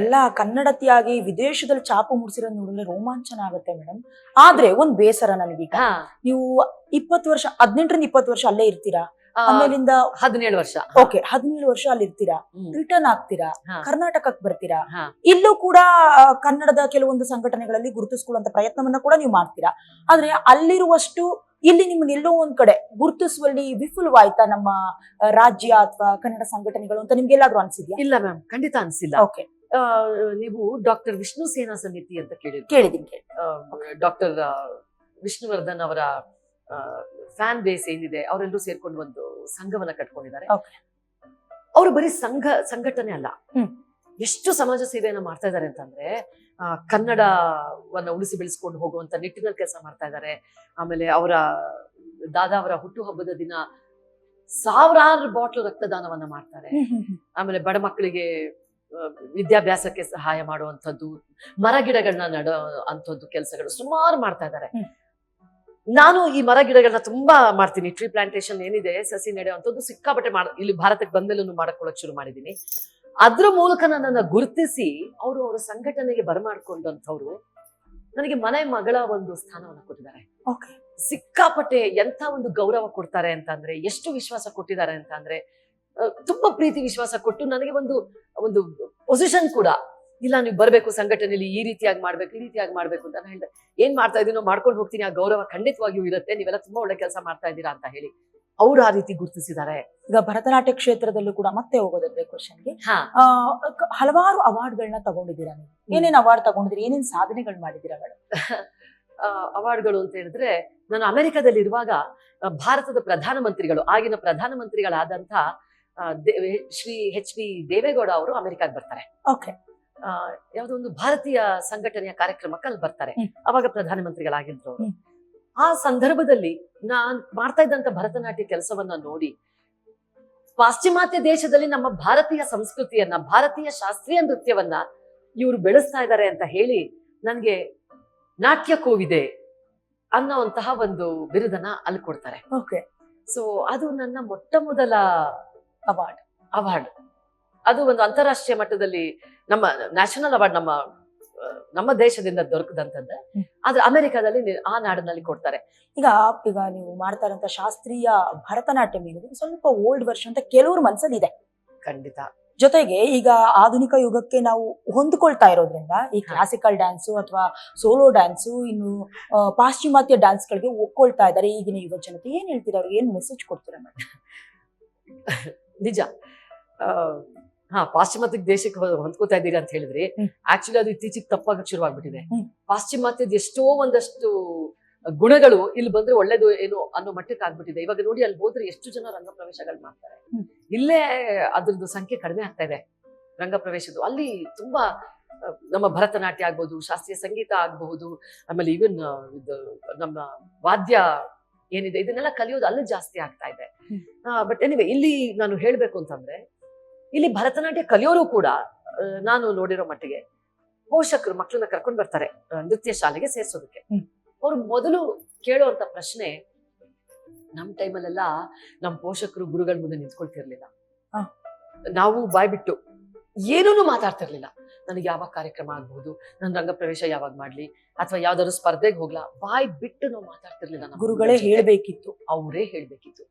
ಎಲ್ಲ ಕನ್ನಡತಿಯಾಗಿ ವಿದೇಶದಲ್ಲಿ ಛಾಪು ಮೂಡಿಸಿರೋದು ನೋಡಿದ್ರೆ ರೋಮಾಂಚನ ಆಗುತ್ತೆ ಮೇಡಮ್. ಆದ್ರೆ ಒಂದ್ ಬೇಸರ ನನಗೀಗ, ಹಾ ನೀವು 20 ವರ್ಷ 18ರಿಂದ 20 ವರ್ಷ ಅಲ್ಲೇ ಇರ್ತೀರಾ, ಆಮೇಲಿಂದ 17 ವರ್ಷ. ಓಕೆ 17 ವರ್ಷ ಅಲ್ಲಿ ಇರ್ತೀರಾ, ರಿಟರ್ನ್ ಆಗ್ತೀರಾ, ಹಾ. ಕರ್ನಾಟಕಕ್ಕೆ ಬರ್ತೀರಾ. ಹಾ. ಇಲ್ಲೂ ಕೂಡ ಕನ್ನಡದ ಕೆಲವೊಂದು ಸಂಘಟನೆಗಳಲ್ಲಿ ಗುರುತಿಸಿಕೊಳ್ಳುವಂತ ಪ್ರಯತ್ನವನ್ನ ಕೂಡ ನೀವು ಮಾಡ್ತೀರಾ. ಆದ್ರೆ ಅಲ್ಲಿರುವಷ್ಟು ಇಲ್ಲಿ ನಿಮ್ಗೆ ಎಲ್ಲೋ ಒಂದ್ ಕಡೆ ಗುರುತಿಸುವಲ್ಲಿ ವಿಫುಲವಾಯ್ತಾ ನಮ್ಮ ರಾಜ್ಯ ಅಥವಾ ಕನ್ನಡ ಸಂಘಟನೆಗಳು ಅಂತ ನಿಮ್ಗೆ ಎಲ್ಲಾದ್ರೂ ಅನ್ಸಿದ್ಯಾ? ಇಲ್ಲ ಮ್ಯಾಮ್, ಖಂಡಿತ ಅನ್ಸಿಲ್ಲ. ಓಕೆ, ನೀವು ಡಾಕ್ಟರ್ ವಿಷ್ಣು ಸೇನಾ ಸಮಿತಿ ಅಂತ ಕೇಳಿದೀನಿ. ಡಾಕ್ಟರ್ ವಿಷ್ಣುವರ್ಧನ್ ಅವರ ಫ್ಯಾನ್ ಬೇಸ್ ಏನಿದೆ, ಅವರೆಲ್ಲರೂ ಸೇರ್ಕೊಂಡು ಒಂದು ಸಂಘವನ್ನ ಕಟ್ಕೊಂಡಿದ್ದಾರೆ. Okay. ಅವರು ಬರೀ ಸಂಘಟನೆ ಅಲ್ಲ, ಎಷ್ಟು ಸಮಾಜ ಸೇವೆಯನ್ನ ಮಾಡ್ತಾ ಇದ್ದಾರೆ ಅಂತಂದ್ರೆ, ಕನ್ನಡವನ್ನ ಉಳಿಸಿ ಬೆಳೆಸ್ಕೊಂಡು ಹೋಗುವಂತ ನಿಟ್ಟಿನಲ್ಲಿ ಕೆಲಸ ಮಾಡ್ತಾ ಇದ್ದಾರೆ. ಆಮೇಲೆ ದಾದಾ ಅವರ ಹುಟ್ಟುಹಬ್ಬದ ದಿನ ಸಾವಿರಾರು ಬಾಟ್ಲು ರಕ್ತದಾನವನ್ನ ಮಾಡ್ತಾರೆ. ಆಮೇಲೆ ಬಡ ಮಕ್ಕಳಿಗೆ ವಿದ್ಯಾಭ್ಯಾಸಕ್ಕೆ ಸಹಾಯ ಮಾಡುವಂಥದ್ದು, ಮರ ಗಿಡಗಳನ್ನ ನೆಡೋ ಅಂಥದ್ದು ಕೆಲಸಗಳು ಸುಮಾರು ಮಾಡ್ತಾ ಇದ್ದಾರೆ. ನಾನು ಈ ಮರ ಗಿಡಗಳನ್ನ ತುಂಬಾ ಮಾಡ್ತೀನಿ. ಟ್ರೀ ಪ್ಲಾಂಟೇಶನ್ ಏನಿದೆ, ಸಸಿ ನೆಡೆಯುವಂಥದ್ದು ಸಿಕ್ಕಾಪಟ್ಟೆ ಇಲ್ಲಿ ಭಾರತಕ್ಕೆ ಬಂದ್ಮೇಲೂ ಮಾಡಕೊಳ್ಳೋಕೆ ಶುರು ಮಾಡಿದ್ದೀನಿ. ಅದ್ರ ಮೂಲಕ ನನ್ನನ್ನ ಗುರುತಿಸಿ ಅವರ ಸಂಘಟನೆಗೆ ಬರಮಾಡ್ಕೊಂಡಂಥವ್ರು ನನಗೆ ಮನೆ ಮಗಳ ಒಂದು ಸ್ಥಾನವನ್ನ ಕೊಟ್ಟಿದ್ದಾರೆ. ಸಿಕ್ಕಾಪಟ್ಟೆ ಎಂಥ ಒಂದು ಗೌರವ ಕೊಡ್ತಾರೆ ಅಂತ ಅಂದ್ರೆ, ಎಷ್ಟು ವಿಶ್ವಾಸ ಕೊಟ್ಟಿದ್ದಾರೆ ಅಂತ ಅಂದ್ರೆ, ತುಂಬಾ ಪ್ರೀತಿ ವಿಶ್ವಾಸ ಕೊಟ್ಟು ನನಗೆ ಒಂದು ಪೊಸಿಷನ್ ಕೂಡ ಇಲ್ಲ, ನೀವು ಬರ್ಬೇಕು ಸಂಘಟನೆಯಲ್ಲಿ, ಈ ರೀತಿಯಾಗಿ ಮಾಡ್ಬೇಕು ಅಂತ ನಾನು ಹೇಳಿದೆ. ಏನ್ ಮಾಡ್ತಾ ಇದೀನೋ ಮಾಡ್ಕೊಂಡು ಹೋಗ್ತೀನಿ, ಆ ಗೌರವ ಖಂಡಿತವಾಗಿಯೂ ಇರುತ್ತೆ, ನೀವೆಲ್ಲ ತುಂಬಾ ಒಳ್ಳೆ ಕೆಲಸ ಮಾಡ್ತಾ ಇದ್ದೀರಾ ಅಂತ ಹೇಳಿ ಅವ್ರು ಆ ರೀತಿ ಗುರುತಿಸಿದ್ದಾರೆ. ಈಗ ಭರತನಾಟ್ಯ ಕ್ಷೇತ್ರದಲ್ಲೂ ಕೂಡ ಮತ್ತೆ ಹೋಗೋದಾದ್ರೆ ಕ್ವಶನ್ಗೆ, ಹಲವಾರು ಅವಾರ್ಡ್ಗಳನ್ನ ತಗೊಂಡಿದ್ದೀರಾ ನೀವು. ಏನೇನ್ ಅವಾರ್ಡ್ ತಗೊಂಡಿದ್ದೀರಿ, ಏನೇನ್ ಸಾಧನೆಗಳು ಮಾಡಿದ್ದೀರಾ ಮೇಡಮ್? ಅವಾರ್ಡ್ಗಳು ಅಂತ ಹೇಳಿದ್ರೆ, ನಾನು ಅಮೆರಿಕದಲ್ಲಿ ಇರುವಾಗ ಭಾರತದ ಆಗಿನ ಪ್ರಧಾನಮಂತ್ರಿಗಳಾದಂತ ಶ್ರೀ ಎಚ್.ಡಿ. ದೇವೇಗೌಡ ಅವರು ಅಮೆರಿಕಾಗೆ ಬರ್ತಾರೆ. ಓಕೆ, ಯಾವುದೋ ಒಂದು ಭಾರತೀಯ ಸಂಘಟನೆಯ ಕಾರ್ಯಕ್ರಮಕ್ಕೆ ಅಲ್ಲಿ ಬರ್ತಾರೆ. ಅವಾಗ ಪ್ರಧಾನಮಂತ್ರಿಗಳಾಗಿದ್ರು ಅವರು. ಆ ಸಂದರ್ಭದಲ್ಲಿ ನಾನ್ ಮಾಡ್ತಾ ಇದ್ದಂತ ಭರತನಾಟ್ಯ ಕೆಲಸವನ್ನ ನೋಡಿ, ಪಾಶ್ಚಿಮಾತ್ಯ ದೇಶದಲ್ಲಿ ನಮ್ಮ ಭಾರತೀಯ ಸಂಸ್ಕೃತಿಯನ್ನ, ಭಾರತೀಯ ಶಾಸ್ತ್ರೀಯ ನೃತ್ಯವನ್ನ ಇವರು ಬೆಳೆಸ್ತಾ ಇದ್ದಾರೆ ಅಂತ ಹೇಳಿ ನನ್ಗೆ ನಾಟ್ಯ ಕೋವಿದೆ ಅನ್ನೋಂತಹ ಒಂದು ಬಿರುದನ್ನ ಅಲ್ಲಿ ಕೊಡ್ತಾರೆ. ಓಕೆ, ಸೊ ಅದು ನನ್ನ ಮೊಟ್ಟ ಮೊದಲ ಅವಾರ್ಡ್. ಅದು ಒಂದು ಅಂತಾರಾಷ್ಟ್ರೀಯ ಮಟ್ಟದಲ್ಲಿ ನಮ್ಮ ನ್ಯಾಷನಲ್ ಅವಾರ್ಡ್ ನಮ್ಮ ದೇಶದಿಂದ ದೊರಕದಂತದ್ದು. ಆದ್ರೆ ಅಮೆರಿಕಾದಲ್ಲಿ ಆ ನಾಡಿನಲ್ಲಿ ಕೊಡ್ತಾರೆ. ಈಗ ನೀವು ಮಾಡ್ತಾ ಇರೋಂಥ ಶಾಸ್ತ್ರೀಯ ಭರತನಾಟ್ಯಂ ಏನಿದೆ ಸ್ವಲ್ಪ ಓಲ್ಡ್ ವರ್ಷನ್ ಅಂತ ಕೆಲವ್ರ ಮನ್ಸಲ್ಲಿ ಇದೆ. ಖಂಡಿತ. ಜೊತೆಗೆ ಈಗ ಆಧುನಿಕ ಯುಗಕ್ಕೆ ನಾವು ಹೊಂದ್ಕೊಳ್ತಾ ಇರೋದ್ರಿಂದ ಈ ಕ್ಲಾಸಿಕಲ್ ಡ್ಯಾನ್ಸು ಅಥವಾ ಸೋಲೋ ಡ್ಯಾನ್ಸು, ಇನ್ನು ಪಾಶ್ಚಿಮಾತ್ಯ ಡ್ಯಾನ್ಸ್ ಗಳಿಗೆ ಒಪ್ಕೊಳ್ತಾ ಇದ್ದಾರೆ ಈಗಿನ ಯುವ ಜನತೆ. ಏನ್ ಹೇಳ್ತೀರಾ ಅವ್ರಿಗೆ, ಏನ್ ಮೆಸೇಜ್ ಕೊಡ್ತೀರಾ ಮೇಡಮ್? ನಿಜ, ಪಾಶ್ಚಿಮಾತ್ಯ ದೇಶಕ್ಕೆ ಹೊಂದ್ಕೋತಾ ಇದ್ದೀರಿ ಅಂತ ಹೇಳಿದ್ರಿ. ಆಕ್ಚುಲಿ ಅದು ಇತ್ತೀಚೆಗೆ ತಪ್ಪಾಗಕ್ಕೆ ಶುರುವಾಗ್ಬಿಟ್ಟಿದೆ. ಪಾಶ್ಚಿಮಾತ್ಯದ ಎಷ್ಟೋ ಒಂದಷ್ಟು ಗುಣಗಳು ಇಲ್ಲಿ ಬಂದ್ರೆ ಒಳ್ಳೇದು ಏನು ಅನ್ನೋ ಮಟ್ಟಕ್ಕೆ ಆಗ್ಬಿಟ್ಟಿದೆ. ಇವಾಗ ನೋಡಿ, ಅಲ್ಲಿ ಹೋದ್ರೆ ಎಷ್ಟು ಜನ ರಂಗ ಪ್ರವೇಶಗಳು ಮಾಡ್ತಾರೆ. ಇಲ್ಲೇ ಅದ್ರದ್ದು ಸಂಖ್ಯೆ ಕಡಿಮೆ ಆಗ್ತಾ ಇದೆ ರಂಗ ಪ್ರವೇಶದ್ದು. ಅಲ್ಲಿ ತುಂಬಾ ನಮ್ಮ ಭರತನಾಟ್ಯ ಆಗ್ಬಹುದು, ಶಾಸ್ತ್ರೀಯ ಸಂಗೀತ ಆಗಬಹುದು, ಆಮೇಲೆ ಈವನ್ ನಮ್ಮ ವಾದ್ಯ ಏನಿದೆ ಇದನ್ನೆಲ್ಲ ಕಲಿಯೋದು ಅಲ್ಲಿ ಜಾಸ್ತಿ ಆಗ್ತಾ ಇದೆ. ಬಟ್ ಎನಿವೆ, ಇಲ್ಲಿ ನಾನು ಹೇಳ್ಬೇಕು ಅಂತಂದ್ರೆ, ಇಲ್ಲಿ ಭರತನಾಟ್ಯ ಕಲಿಯೋರು ಕೂಡ ನಾನು ನೋಡಿರೋ ಮಟ್ಟಿಗೆ ಪೋಷಕರು ಮಕ್ಕಳನ್ನ ಕರ್ಕೊಂಡು ಬರ್ತಾರೆ ನೃತ್ಯ ಶಾಲೆಗೆ ಸೇರ್ಸೋದಕ್ಕೆ. ಅವ್ರು ಮೊದಲು ಕೇಳುವಂತ ಪ್ರಶ್ನೆ, ನಮ್ ಟೈಮಲ್ಲೆಲ್ಲ ನಮ್ ಪೋಷಕರು ಗುರುಗಳ ಮುಂದೆ ನಿಂತ್ಕೊಳ್ತಿರ್ಲಿಲ್ಲ. ನಾವು ಬಾಯ್ಬಿಟ್ಟು ಏನೂ ಮಾತಾಡ್ತಿರ್ಲಿಲ್ಲ. ನನಗೆ ಯಾವಾಗ ಕಾರ್ಯಕ್ರಮ ಆಗ್ಬಹುದು, ನನ್ನ ರಂಗ ಪ್ರವೇಶ ಯಾವಾಗ ಮಾಡ್ಲಿ, ಅಥವಾ ಯಾವ್ದಾದ್ರು ಸ್ಪರ್ಧೆಗೆ ಹೋಗ್ಲಾ, ಬಾಯ್ ಬಿಟ್ಟು ನಾವು ಮಾತಾಡ್ತಿರ್ಲಿಲ್ಲ. ಗುರುಗಳೇ ಹೇಳ್ಬೇಕಿತ್ತು, ಅವರೇ ಹೇಳ್ಬೇಕಿತ್ತು.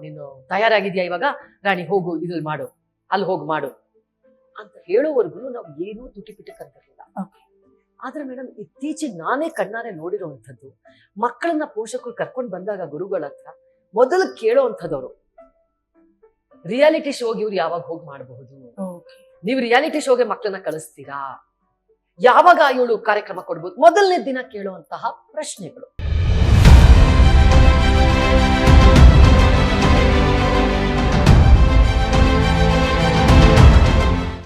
ನೀನು ತಯಾರಾಗಿದ್ಯಾ, ಇವಾಗ ರಾಣಿ ಹೋಗು, ಇದ್ರಲ್ಲಿ ಮಾಡು, ಅಲ್ಲಿ ಹೋಗಿ ಮಾಡು ಅಂತ ಹೇಳೋವರೆಗೂ ನಾವು ಏನೂ ತುಟಿಪಿಟಕ್ಕಂತಿರ್ಲಿಲ್ಲ. ಆದ್ರೆ ಮೇಡಮ್, ಇತ್ತೀಚೆಗೆ ನಾನೇ ಕಣ್ಣಾರೆ ನೋಡಿರುವಂಥದ್ದು, ಮಕ್ಕಳನ್ನ ಪೋಷಕರು ಕರ್ಕೊಂಡು ಬಂದಾಗ ಗುರುಗಳ ಹತ್ರ ಮೊದಲು ಕೇಳೋವಂಥದ್ದವ್ರು, ರಿಯಾಲಿಟಿ ಶೋಗೆ ಇವ್ರು ಯಾವಾಗ ಹೋಗಿ ಮಾಡಬಹುದು, ನೀವು ರಿಯಾಲಿಟಿ ಶೋಗೆ ಮಕ್ಕಳನ್ನ ಕಳಿಸ್ತೀರಾ, ಯಾವಾಗ ಇವಳು ಕಾರ್ಯಕ್ರಮ ಕೊಡ್ಬೋದು, ಮೊದಲನೇ ದಿನ ಕೇಳುವಂತಹ ಪ್ರಶ್ನೆಗಳು.